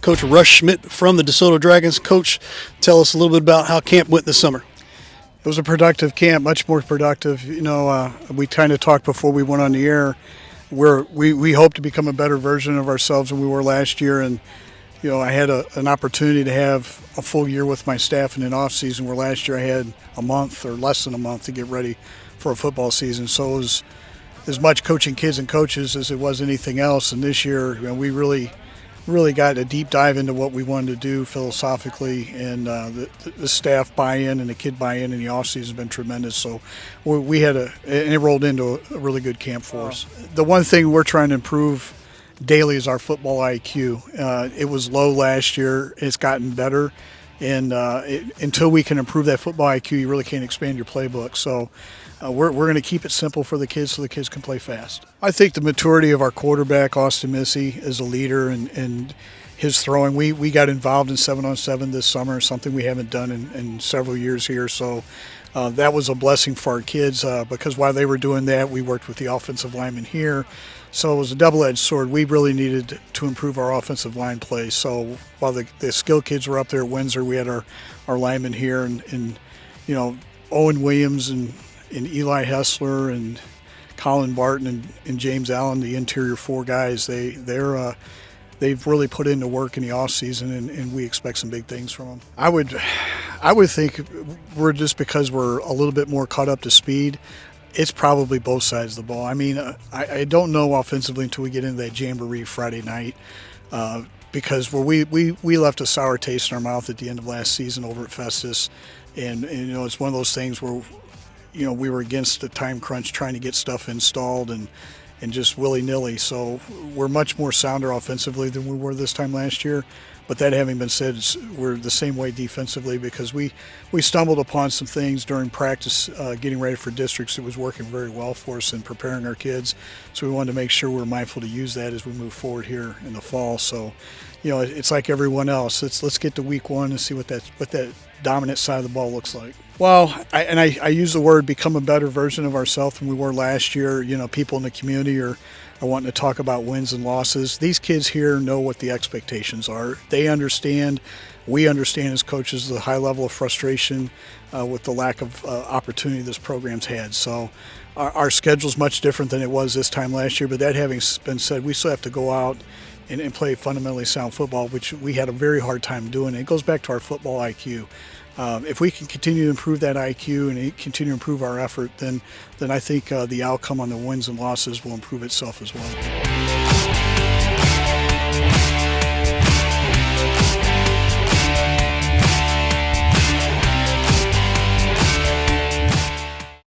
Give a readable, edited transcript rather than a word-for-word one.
Coach Russ Schmidt from the DeSoto Dragons. Coach, tell us a little bit about how camp went this summer. It was a productive camp, much more productive. We kind of talked before we went on the air. We hope to become a better version of ourselves than we were last year. And, I had an opportunity to have a full year with my staff in an off season, where last year I had a month or less than a month to get ready for a football season. So it was as much coaching kids and coaches as it was anything else. And this year, we really got a deep dive into what we wanted to do philosophically, and the staff buy-in and the kid buy-in in the offseason has been tremendous. So and it rolled into a really good camp for us. The one thing we're trying to improve daily is our football IQ. It was low last year. It's gotten better, and until we can improve that football IQ, you really can't expand your playbook. So we're going to keep it simple for the kids so the kids can play fast. I think the maturity of our quarterback, Austin Missy, is a leader, and his throwing. We got involved in 7-on-7 this summer, something we haven't done in several years here. So that was a blessing for our kids because while they were doing that, we worked with the offensive linemen here. So it was a double-edged sword. We really needed to improve our offensive line play. So while the skill kids were up there at Windsor, we had our linemen here, and Owen Williams and Eli Hessler and Colin Barton and James Allen, the interior four guys, they've really put into work in the off season, and we expect some big things from them. I would think we're just because we're a little bit more caught up to speed. It's probably both sides of the ball. I mean, I don't know offensively until we get into that jamboree Friday night, because we left a sour taste in our mouth at the end of last season over at Festus, and it's one of those things where we were against the time crunch trying to get stuff installed and just willy-nilly. So we're much more sounder offensively than we were this time last year. But that having been said, we're the same way defensively, because we stumbled upon some things during practice getting ready for districts that was working very well for us in preparing our kids. So we wanted to make sure we're mindful to use that as we move forward here in the fall. So, it's like everyone else. Let's get to week one and see what that dominant side of the ball looks like. Well, I use the word become a better version of ourselves than we were last year. People in the community are wanting to talk about wins and losses. These kids here know what the expectations are. They understand. We understand as coaches the high level of frustration with the lack of opportunity this program's had. So our schedule's much different than it was this time last year. But that having been said, we still have to go out and play fundamentally sound football, which we had a very hard time doing. It goes back to our football IQ. If we can continue to improve that IQ and continue to improve our effort, then I think the outcome on the wins and losses will improve itself as well.